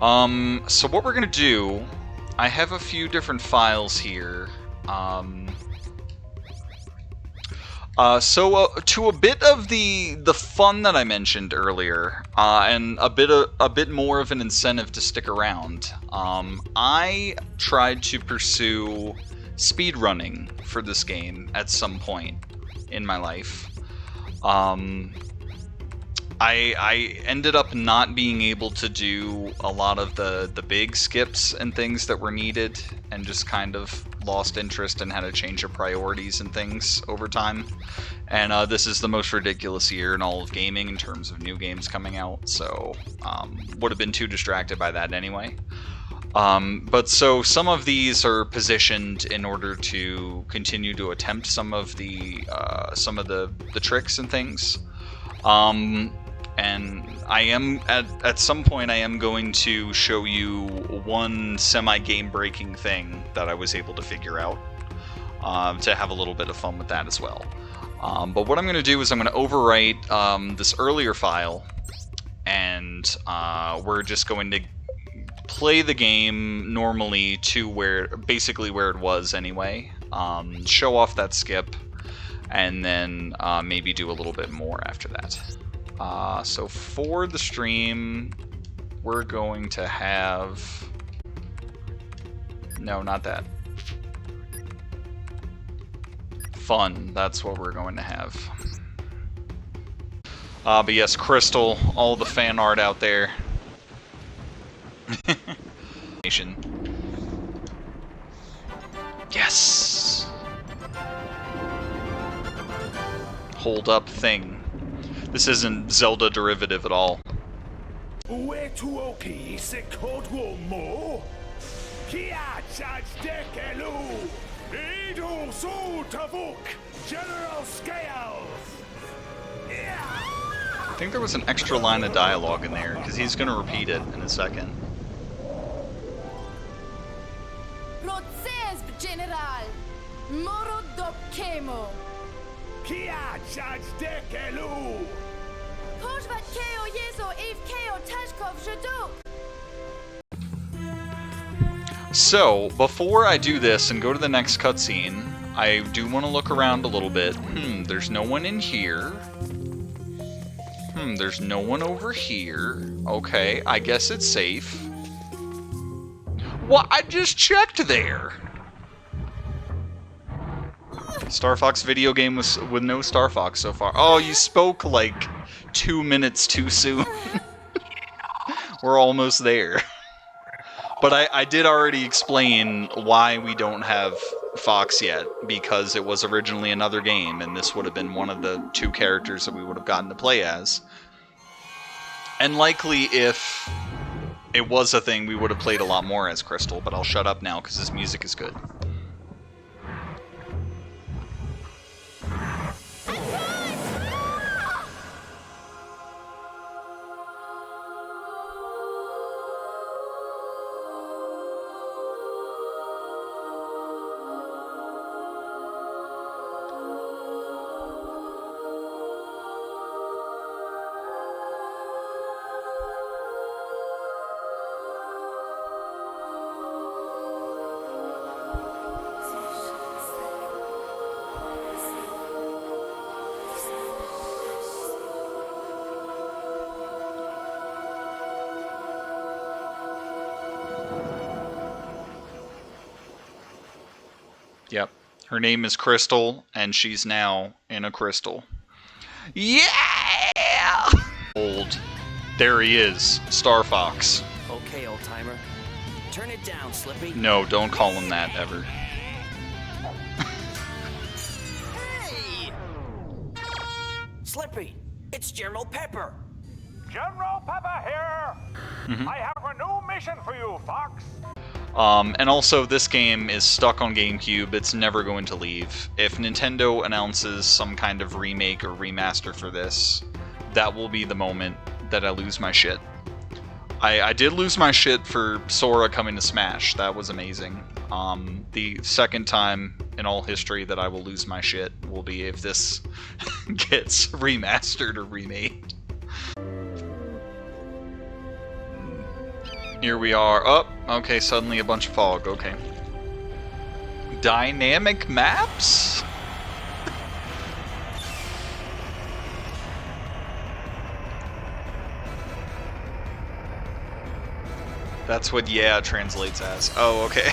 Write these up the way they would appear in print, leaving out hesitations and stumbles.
So what we're gonna do, I have a few different files here. To a bit of the fun that I mentioned earlier, and a bit more of an incentive to stick around, I tried to pursue speedrunning for this game at some point in my life. I ended up not being able to do a lot of the big skips and things that were needed, and just kind of lost interest and had a change of priorities and things over time. And this is the most ridiculous year in all of gaming in terms of new games coming out, so would have been too distracted by that anyway. But so some of these are positioned in order to continue to attempt some of the tricks and things. And I am, at some point, I am going to show you one semi-game breaking thing that I was able to figure out, to have a little bit of fun with that as well. But what I'm going to do is I'm going to overwrite this earlier file, and we're just going to play the game normally to basically where it was anyway, show off that skip, and then maybe do a little bit more after that. So for the stream, we're going to have... No, not that. Fun, that's what we're going to have. But yes, Crystal, all the fan art out there. Yes! Hold up thing. This isn't Zelda derivative at all. I think there was an extra line of dialogue in there, because he's going to repeat it in a second. General, Moro do Kemo. So, before I do this and go to the next cutscene, I do want to look around a little bit. There's no one in here. There's no one over here. Okay, I guess it's safe. Well, I just checked there! Star Fox video game with no Star Fox so far. Oh, you spoke like 2 minutes too soon. We're almost there. But I did already explain why we don't have Fox yet, because it was originally another game, and this would have been one of the 2 characters that we would have gotten to play as. And likely, if it was a thing, we would have played a lot more as Crystal, but I'll shut up now because this music is good. Yep. Her name is Crystal, and she's now in a crystal. Yeah! Old. There he is. Star Fox. Okay, old timer. Turn it down, Slippy. No, don't call him that ever. Hey! Slippy, it's General Pepper. General Pepper here! I have a new mission for you, Fox. And also, this game is stuck on GameCube. It's never going to leave. If Nintendo announces some kind of remake or remaster for this, that will be the moment that I lose my shit. I did lose my shit for Sora coming to Smash. That was amazing. The second time in all history that I will lose my shit will be if this gets remastered or remade. Here we are. Oh, okay, suddenly a bunch of fog. Okay. Dynamic maps? That's what yeah translates as. Oh, okay.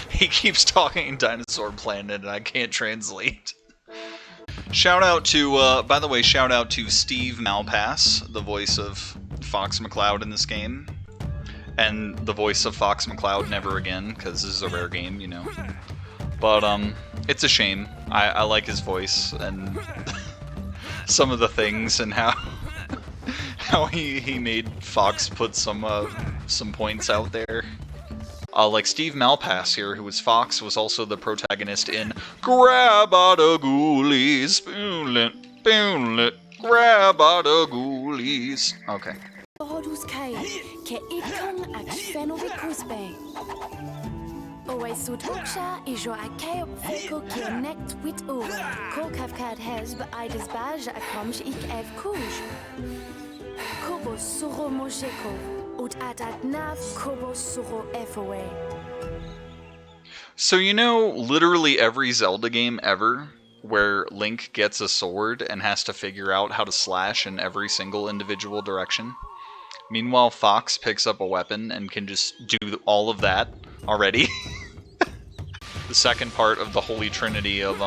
He keeps talking Dinosaur Planet and I can't translate. Shout out to, by the way, shout out to Steve Malpass, the voice of Fox McCloud in this game. And the voice of Fox McCloud Never Again, because this is a rare game, you know. But, it's a shame. I like his voice and some of the things and how he made Fox put some points out there. Like Steve Malpass here, who was Fox, was also the protagonist in Grab a the Ghoulies, Boonlet, Grab a the Ghoulies. Okay. So you know, literally every Zelda game ever, where Link gets a sword and has to figure out how to slash in every single individual direction. Meanwhile, Fox picks up a weapon and can just do all of that already. The second part of the Holy Trinity of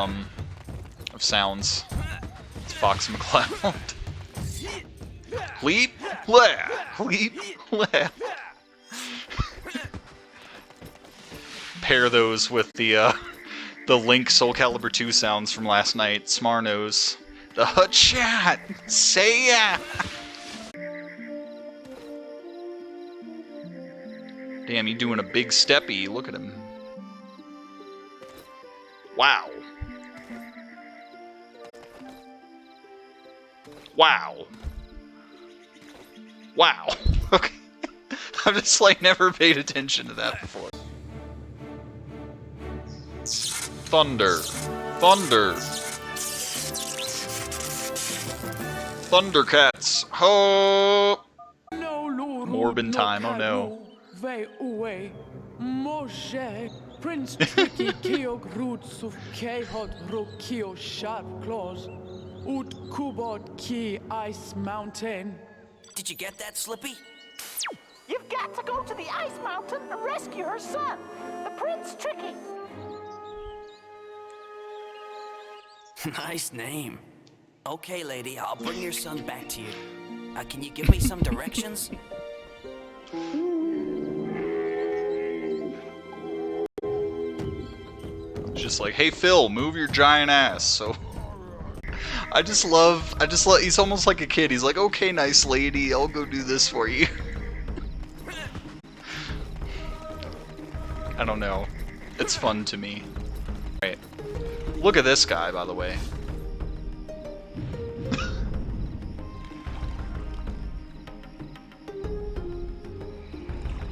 sounds. It's Fox McCloud. Leap, laugh, leap, laugh. Pair those with the Link Soul Calibur 2 sounds from last night. Smarnos. The hut shot! Say ya! Damn, he's doing a big steppy. Look at him. Wow. Wow. Wow. Okay. I've just like never paid attention to that before. Thunder. Thunder. Thundercats. Ho! Morbin time, oh no. Prince Tricky Keo Grootsuf Kehot Rokio Sharp Claws Ut Kubot Ki Ice Mountain. Did you get that, Slippy? You've got to go to the Ice Mountain and rescue her son, the Prince Tricky. Nice name. Okay, lady, I'll bring your son back to you. Can you give me some directions? Just like, hey Phil, move your giant ass. So I just love, he's almost like a kid. He's like, okay, nice lady, I'll go do this for you. I don't know. It's fun to me. Right. Look at this guy, by the way.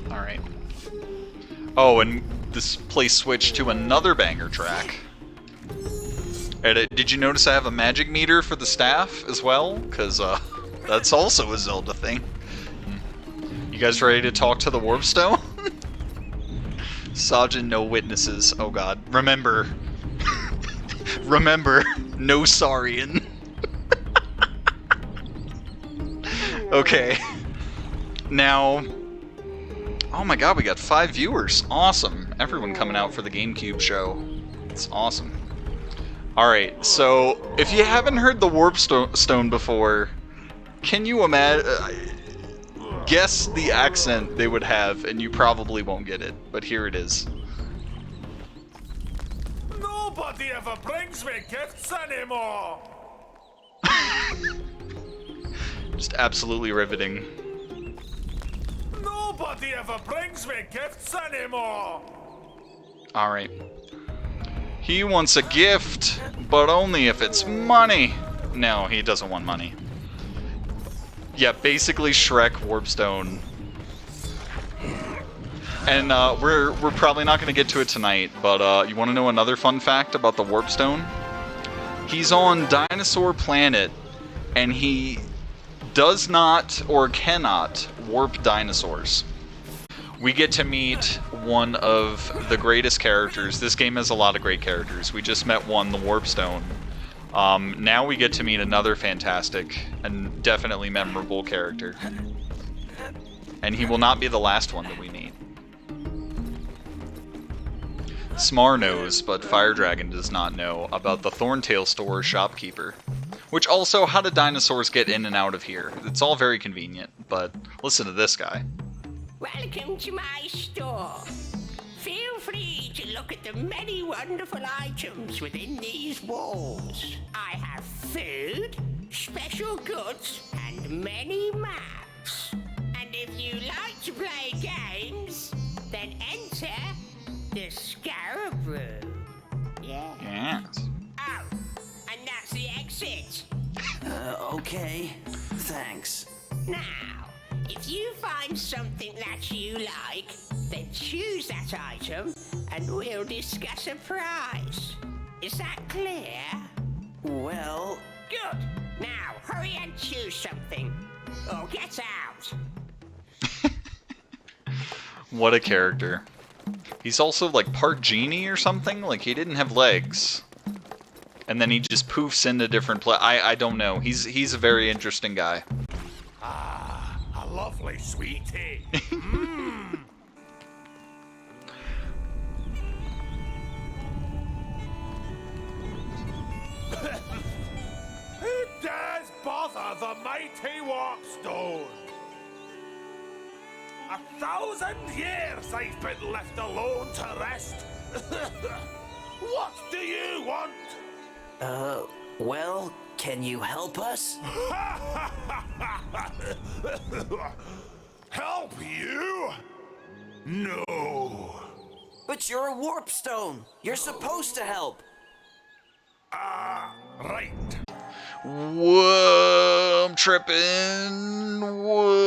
Alright. Oh, and this place switched to another banger track. And did you notice I have a magic meter for the staff as well? Because that's also a Zelda thing. You guys ready to talk to the Warp Stone? Sajin, no witnesses. Oh god. Remember. Remember, no Saurian. Okay. Now... Oh my god, we got 5 viewers. Awesome. Everyone coming out for the GameCube show. It's awesome. Alright, so if you haven't heard the Warp Stone before, can you imagine... guess the accent they would have, and you probably won't get it. But here it is. Nobody ever brings me gifts anymore. Just absolutely riveting. Nobody ever brings me gifts anymore. Alright. He wants a gift, but only if it's money. No, he doesn't want money. Yeah, basically Shrek Warpstone. And we're probably not going to get to it tonight, but you want to know another fun fact about the Warpstone? He's on Dinosaur Planet, and he does not or cannot warp dinosaurs. We get to meet one of the greatest characters. This game has a lot of great characters. We just met one, the Warp Stone. Now we get to meet another fantastic and definitely memorable character. And he will not be the last one that we meet. Smar knows, but Fire Dragon does not know about the Thorntail Store shopkeeper. Which also, how do dinosaurs get in and out of here? It's all very convenient, but listen to this guy. Welcome to my store. Feel free to look at the many wonderful items within these walls. I have food, special goods, and many maps. And if you like to play games, then enter the Scarab Room. Yeah. Yes. Oh, and that's the exit. Okay. Thanks. Now, if you find something that you like, then choose that item and we'll discuss a price. Is that clear? Well, Good. Now, hurry and choose something. Or get out. What a character. He's also like part genie or something? Like he didn't have legs. And then he just poofs into different I don't know. He's a very interesting guy. Ah, a lovely sweetie. Who dares bother the mighty Warpstone? 1,000 years I've been left alone to rest. What do you want? well, can you help us? Help you? No. But you're a warp stone. You're supposed to help. Right. Whoa, I'm tripping. Whoa.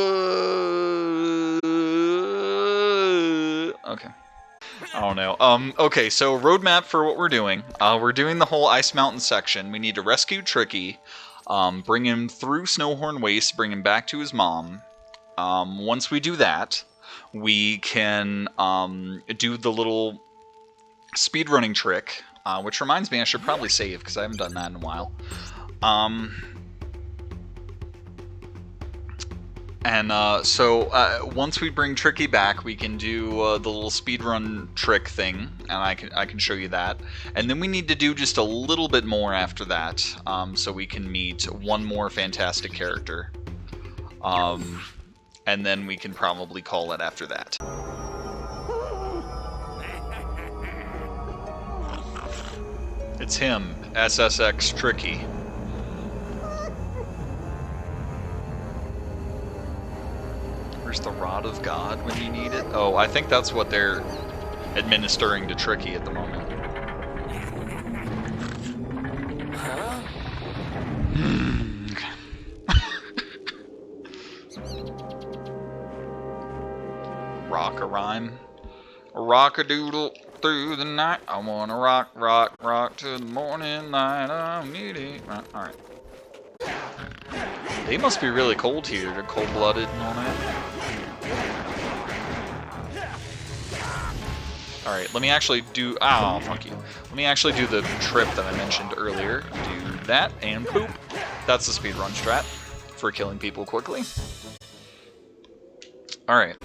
Okay. I don't know. Okay, so roadmap for what we're doing. We're doing the whole Ice Mountain section. We need to rescue Tricky, bring him through Snowhorn Waste, bring him back to his mom. Once we do that, we can do the little speedrunning trick, which reminds me I should probably save, because I haven't done that in a while. So once we bring Tricky back, we can do the little speedrun trick thing, and I can show you that. And then we need to do just a little bit more after that, so we can meet one more fantastic character. And then we can probably call it after that. It's him, SSX Tricky. Where's the Rod of God when you need it? Oh, I think that's what they're administering to Tricky at the moment. Huh? Rock a rhyme. Rock-a-doodle through the night. I wanna rock, rock, rock to the morning light. I'm needy. Alright. They must be really cold here. They're cold-blooded and all that. Alright, let me actually do... Ow, funky. Let me actually do the trip that I mentioned earlier. Do that and poop. That's the speedrun strat for killing people quickly. Alright.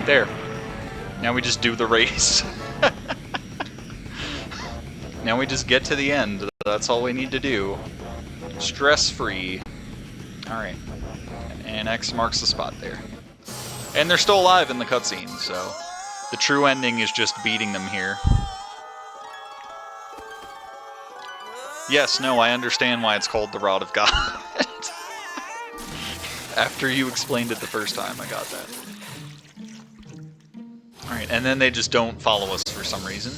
There. Now we just do the race. Now we just get to the end. That's all we need to do. Stress-free. Alright. And X marks the spot there. And they're still alive in the cutscene, so... The true ending is just beating them here. Yes, no, I understand why it's called the Rod of God. After you explained it the first time, I got that. Alright, and then they just don't follow us for some reason.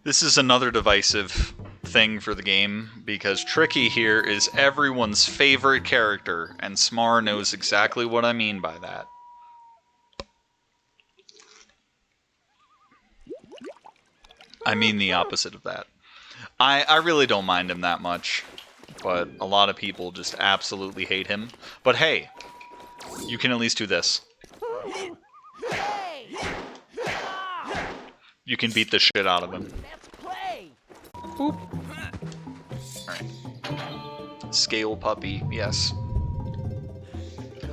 This is another divisive thing for the game, because Tricky here is everyone's favorite character, and Smar knows exactly what I mean by that. I mean the opposite of that. I really don't mind him that much, but a lot of people just absolutely hate him. But hey, you can at least do this. You can beat the shit out of him. Let's play. Boop. Alright. Scale puppy, yes.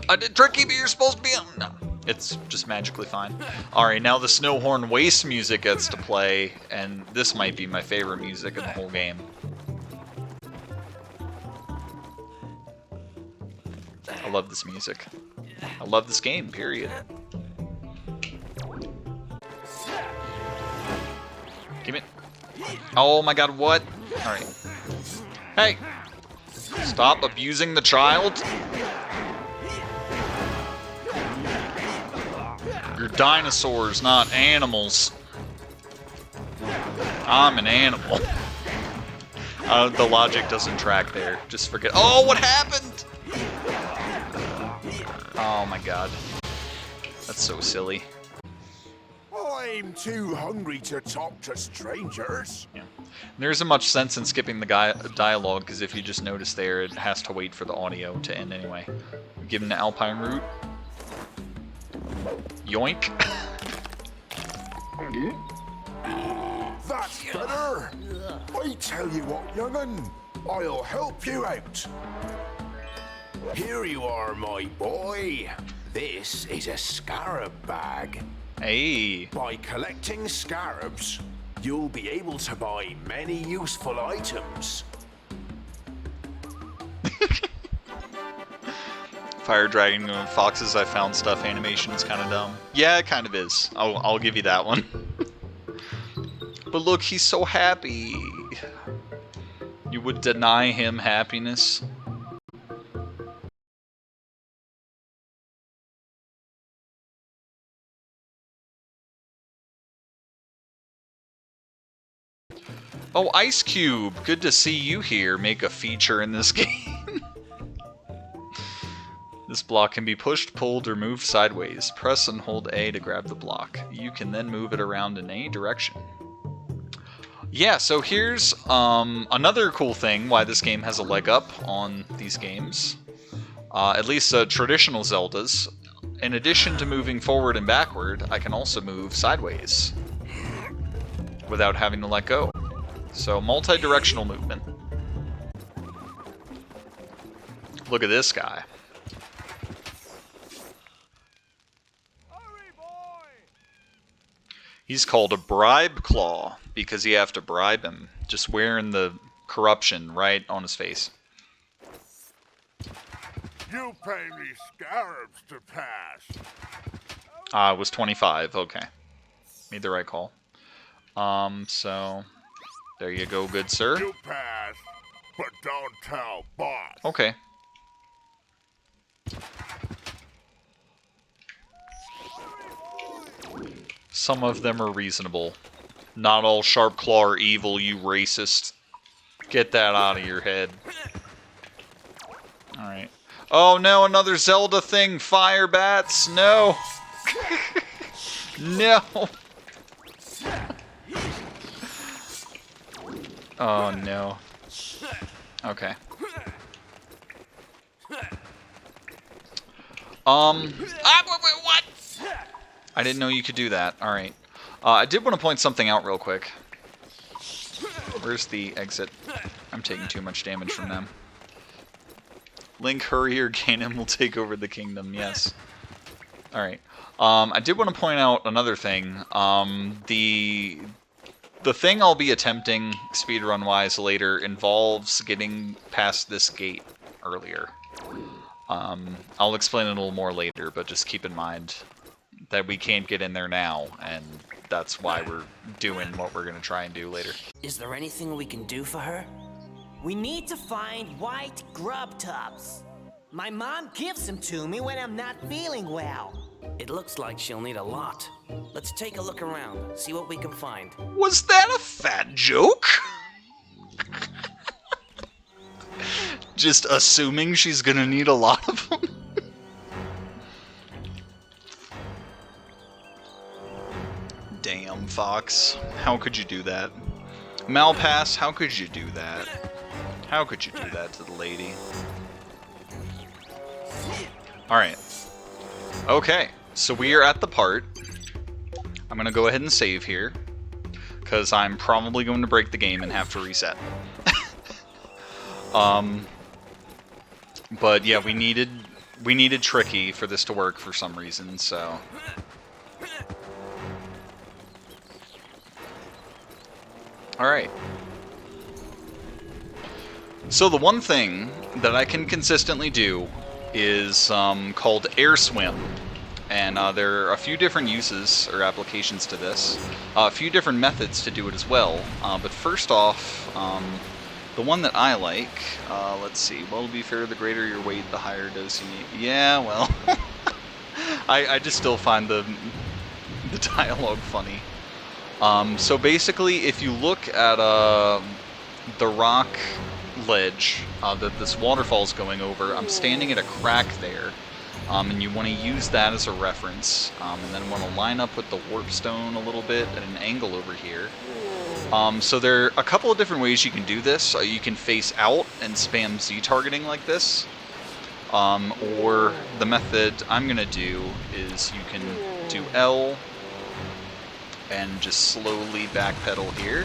I did tricky, but you're supposed to be on. No, it's just magically fine. Alright, now the Snowhorn Waste music gets to play, and this might be my favorite music in the whole game. I love this music. I love this game, period. Give it. Oh my god, what? Alright. Hey! Stop abusing the child! You're dinosaurs, not animals. I'm an animal. The logic doesn't track there. Just forget. Oh, what happened? Oh my god. That's so silly. I'm too hungry to talk to strangers. Yeah. There isn't much sense in skipping the dialogue, because if you just notice there, it has to wait for the audio to end anyway. Give him the Alpine route. Yoink. That's better. I tell you what, young'un, I'll help you out. Here you are, my boy. This is a scarab bag. Hey. By collecting scarabs, you'll be able to buy many useful items. Fire Dragon and Foxes I Found Stuff animation is kind of dumb. Yeah, it kind of is. I'll give you that one. But look, he's so happy. You would deny him happiness? Oh, Ice Cube! Good to see you here make a feature in this game. This block can be pushed, pulled, or moved sideways. Press and hold A to grab the block. You can then move it around in any direction. Yeah, so here's another cool thing why this game has a leg up on these games. At least traditional Zeldas. In addition to moving forward and backward, I can also move sideways without having to let go. So, multi-directional movement. Look at this guy. He's called a bribe claw because you have to bribe him. Just wearing the corruption right on his face. You pay me scarabs to pass. It was 25. Okay. Made the right call. So... there you go, good sir. You pass, but don't tell boss. Okay. Some of them are reasonable. Not all Sharp Claw are evil, you racist. Get that out of your head. Alright. Oh no, another Zelda thing! Fire bats! No! No! Oh no. Okay. What? I didn't know you could do that. Alright. I did want to point something out real quick. Where's the exit? I'm taking too much damage from them. Link, hurry or Ganon will take over the kingdom. Yes. Alright. I did want to point out another thing. The thing I'll be attempting, speedrun-wise, later involves getting past this gate earlier. I'll explain it a little more later, but just keep in mind that we can't get in there now, and that's why we're doing what we're going to try and do later. Is there anything we can do for her? We need to find white grub tubs. My mom gives them to me when I'm not feeling well. It looks like she'll need a lot. Let's take a look around, see what we can find. Was that a fat joke? Just assuming she's gonna need a lot of them. Damn, Fox. How could you do that? Malpass, how could you do that? How could you do that to the lady? Alright. Okay, so we are at the part. I'm gonna go ahead and save here, because I'm probably going to break the game and have to reset. But yeah, we needed Tricky for this to work for some reason, so... Alright. So the one thing that I can consistently do is called air swim. And there are a few different uses or applications to this. A few different methods to do it as well. But first off, the one that I like, let's see. Well, to be fair, the greater your weight, the higher dose you need. Yeah, well, I just still find the dialogue funny. So basically, if you look at the rock ledge that this waterfall is going over, I'm standing at a crack there, and you want to use that as a reference, and then want to line up with the warp stone a little bit at an angle over here. So there are a couple of different ways you can do this. You can face out and spam Z targeting like this, or the method I'm going to do is you can do L and just slowly backpedal here.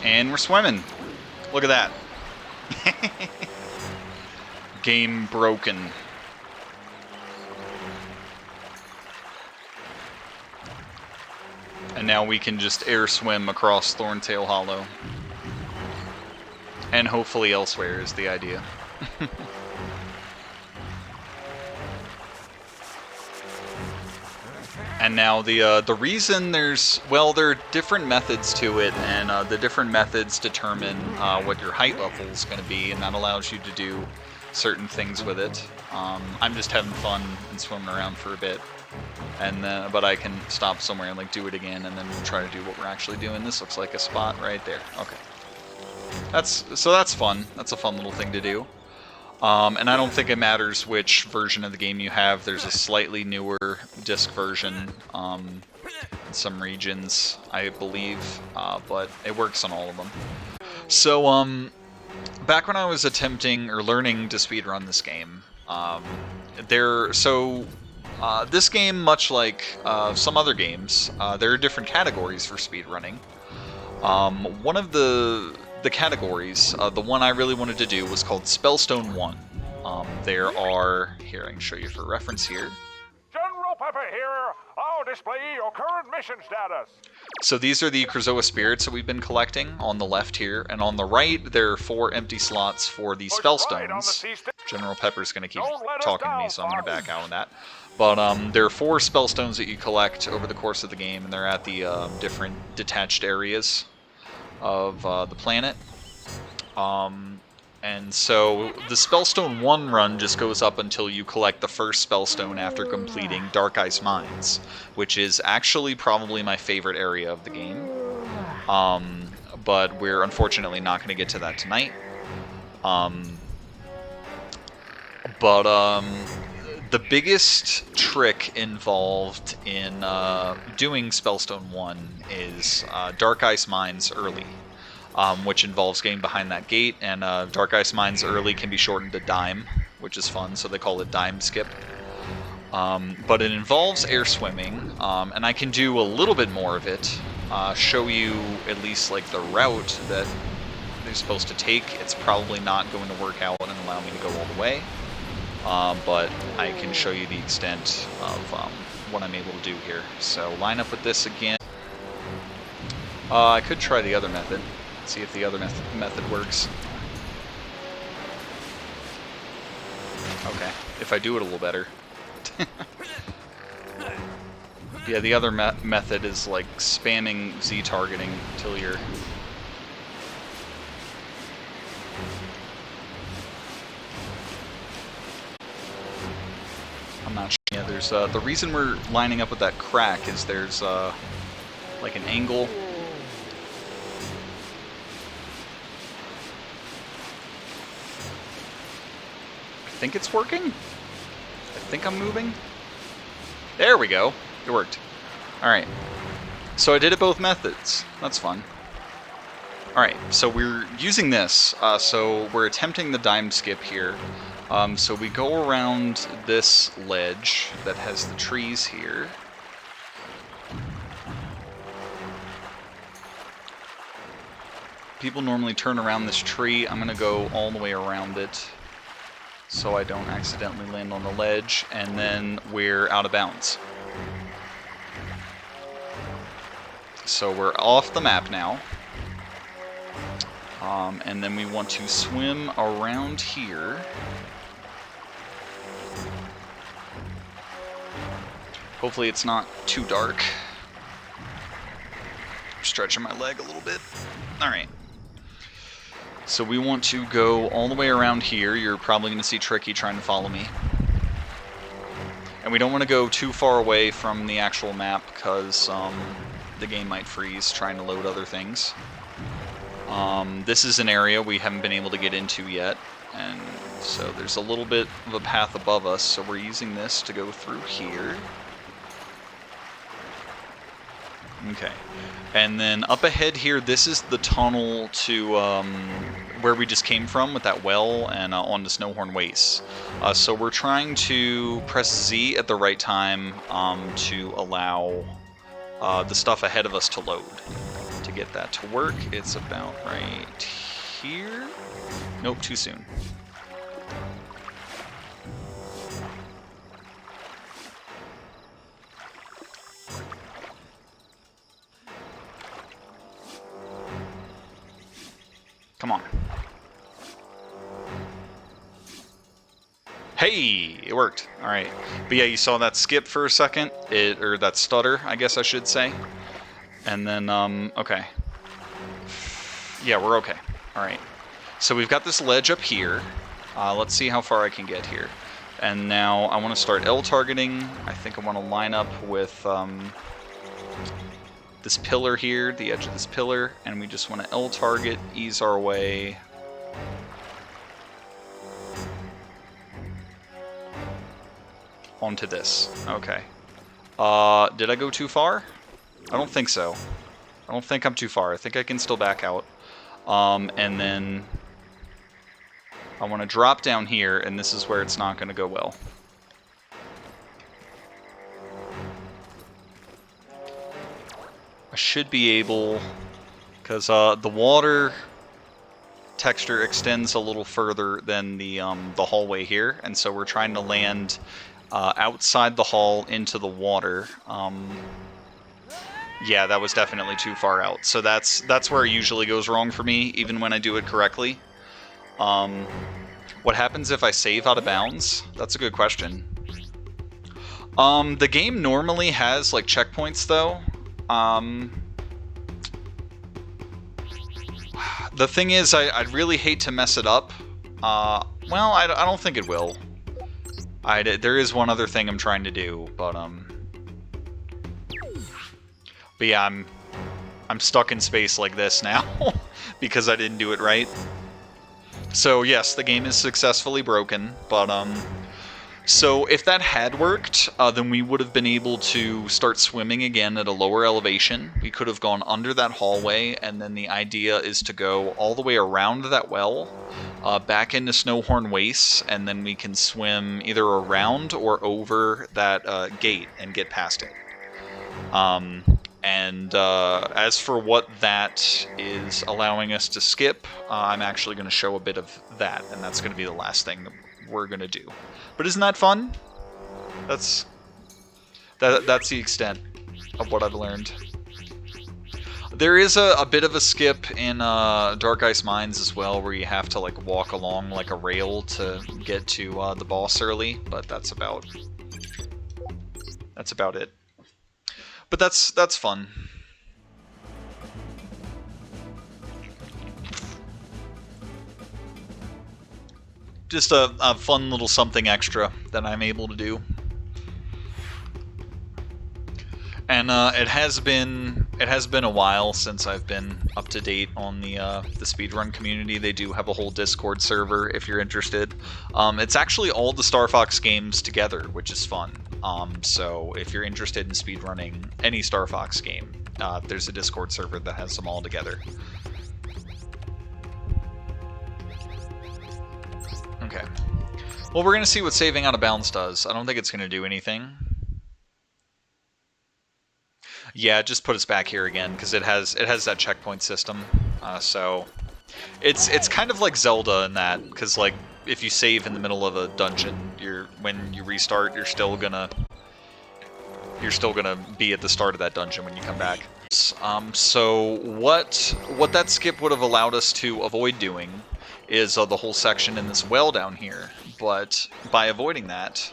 And we're swimming. Look at that. Game broken. And now we can just air swim across Thorntail Hollow. And hopefully elsewhere is the idea. And now the reason there's, well, there are different methods to it, and the different methods determine what your height level is going to be, and that allows you to do certain things with it. I'm just having fun and swimming around for a bit, and then, but I can stop somewhere and like do it again, and then try to do what we're actually doing. This looks like a spot right there. Okay, that's fun. That's a fun little thing to do. And I don't think it matters which version of the game you have. There's a slightly newer disc version in some regions, I believe, but it works on all of them. So, back when I was attempting or learning to speedrun this game, this game, much like some other games, there are different categories for speedrunning. One of the categories, the one I really wanted to do was called Spellstone 1. There are, here I can show you for reference here. General Pepper here. I'll display your current mission status. So these are the Krazoa spirits that we've been collecting on the left here, and on the right there are 4 empty slots for the Spellstones. General Pepper's going to keep talking to me, so I'm going to back out on that. But there are 4 Spellstones that you collect over the course of the game, and they're at the different detached areas of the planet. And so the Spellstone 1 run just goes up until you collect the first Spellstone after completing Dark Ice Mines, which is actually probably my favorite area of the game. But we're unfortunately not going to get to that tonight. The biggest trick involved in doing Spellstone 1 is Dark Ice Mines early. Which involves getting behind that gate, and Dark Ice Mines early can be shortened to Dime, which is fun, so they call it Dime Skip. But it involves air swimming, and I can do a little bit more of it, show you at least like the route that they're supposed to take. It's probably not going to work out and allow me to go all the way, but I can show you the extent of what I'm able to do here. So line up with this again. I could try the other method. See if the other method works. Okay, if I do it a little better. Yeah, the other method is like spamming Z targeting until you're... I'm not sure. Yeah, there's the reason we're lining up with that crack is there's like an angle think it's working. I think I'm moving. There we go. It worked. Alright. So I did it both methods. That's fun. Alright, so we're using this. So we're attempting the dime skip here. So we go around this ledge that has the trees here. People normally turn around this tree. I'm going to go all the way around it so I don't accidentally land on the ledge, and then we're out of bounds. So we're off the map now. And then we want to swim around here. Hopefully it's not too dark. I'm stretching my leg a little bit. Alright. So we want to go all the way around here. You're probably going to see Tricky trying to follow me. And we don't want to go too far away from the actual map because the game might freeze trying to load other things. This is an area we haven't been able to get into yet, and so there's a little bit of a path above us, so we're using this to go through here. Okay, and then up ahead here, this is the tunnel to where we just came from with that well and on the Snowhorn Wastes. So we're trying to press Z at the right time to allow the stuff ahead of us to load. To get that to work, it's about right here. Nope, too soon. Come on. Hey, it worked. All right. But yeah, you saw that skip for a second, or that stutter, I guess I should say. And then, okay. Yeah, we're okay. Alright. So we've got this ledge up here. Let's see how far I can get here. And now I want to start L targeting. I think I want to line up with this pillar here, the edge of this pillar. And we just want to L target, ease our way. Onto this. Okay. Did I go too far? I don't think so. I don't think I'm too far. I think I can still back out. And then I want to drop down here, and this is where it's not going to go well. I should be able, because the water texture extends a little further than the hallway here, and so we're trying to land outside the hall into the water. Yeah, that was definitely too far out. So that's where it usually goes wrong for me, even when I do it correctly. What happens if I save out of bounds? That's a good question. The game normally has like checkpoints though. The thing is, I'd really hate to mess it up. Well, I don't think it will. There is one other thing I'm trying to do, but yeah, I'm stuck in space like this now because I didn't do it right. So yes, the game is successfully broken, but so if that had worked, then we would have been able to start swimming again at a lower elevation. We could have gone under that hallway, and then the idea is to go all the way around that well, back into Snowhorn Wastes, and then we can swim either around or over that gate and get past it. And as for what that is allowing us to skip, I'm actually going to show a bit of that, and that's going to be the last thing that we're going to do. But isn't that fun? That's the extent of what I've learned. There is a bit of a skip in Dark Ice Mines as well, where you have to like walk along like a rail to get to the boss early, but that's about it. But that's fun. Just a fun little something extra that I'm able to do. And it has been it has been a while since I've been up to date on the speedrun community. They do have a whole Discord server if you're interested. It's actually all the Star Fox games together, which is fun. So if you're interested in speedrunning any Star Fox game, there's a Discord server that has them all together. Okay. Well, we're going to see what saving out of bounds does. I don't think it's going to do anything. Yeah, just put us back here again, because it has that checkpoint system. So it's kind of like Zelda in that, because like if you save in the middle of a dungeon, when you restart, you're still gonna be at the start of that dungeon when you come back. So what that skip would have allowed us to avoid doing is the whole section in this well down here, but by avoiding that,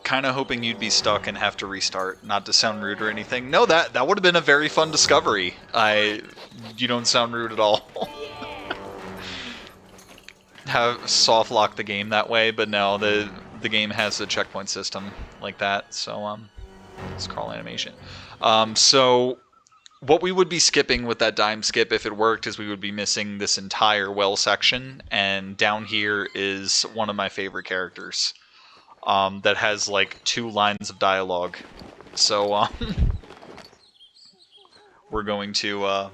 kind of hoping you'd be stuck and have to restart. Not to sound rude or anything. No, that would have been a very fun discovery. You don't sound rude at all. Have soft lock the game that way, but no, the game has a checkpoint system like that. So let's crawl animation. So what we would be skipping with that dime skip if it worked is we would be missing this entire well section, and down here is one of my favorite characters. That has like 2 lines of dialogue. So we're going to I'm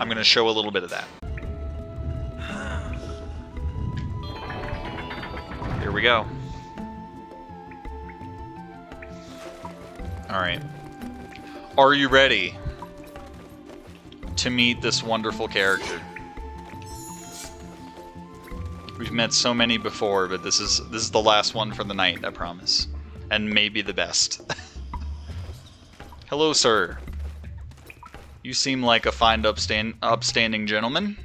going to show a little bit of that. Here we go. Alright. Are you ready to meet this wonderful character? We've met so many before, but this is the last one for the night, I promise. And maybe the best. Hello, sir. You seem like a fine upstanding gentleman.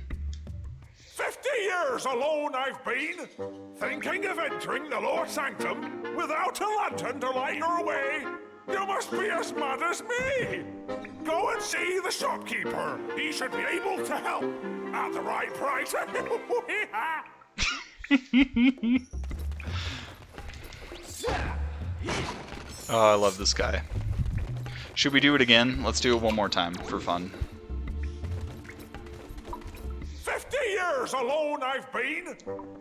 50 years alone I've been, thinking of entering the lower sanctum without a lantern to light your way. You must be as mad as me. Go and see the shopkeeper. He should be able to help at the right price. Oh, I love this guy. Should we do it again? Let's do it one more time for fun. 50 years alone I've been,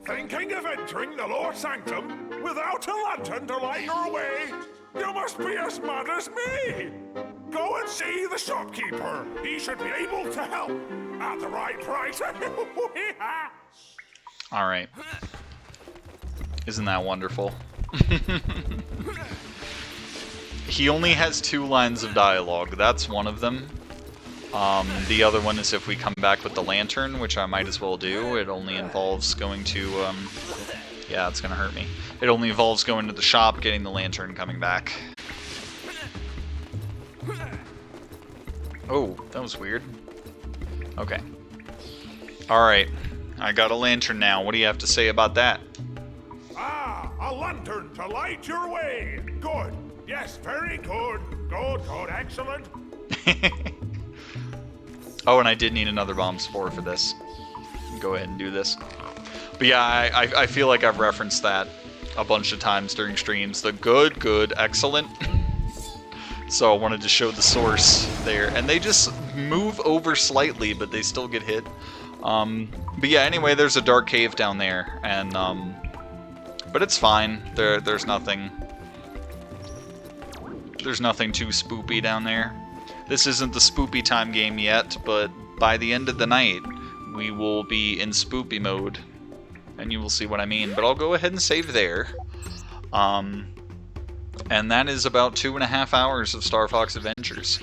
thinking of entering the lower sanctum without a lantern to light your way. You must be as mad as me. Go and see the shopkeeper. He should be able to help at the right price. Alright. Isn't that wonderful? He only has 2 lines of dialogue. That's one of them. The other one is if we come back with the lantern, which I might as well do. It only involves going to... yeah, it's gonna hurt me. It only involves going to the shop, getting the lantern, coming back. Oh, that was weird. Okay. Alright. I got a lantern now. What do you have to say about that? Ah, a lantern to light your way. Good. Yes, very good. Good, good, excellent. Oh, and I did need another bomb spore for this. Go ahead and do this. But yeah, I feel like I've referenced that a bunch of times during streams. The good, good, excellent. So I wanted to show the source there. And they just move over slightly, but they still get hit. But yeah, anyway, there's a dark cave down there. And, but it's fine. There's nothing... There's nothing too spoopy down there. This isn't the spoopy time game yet, but by the end of the night, we will be in spoopy mode. And you will see what I mean. But I'll go ahead and save there. And that is about 2.5 hours of Star Fox Adventures.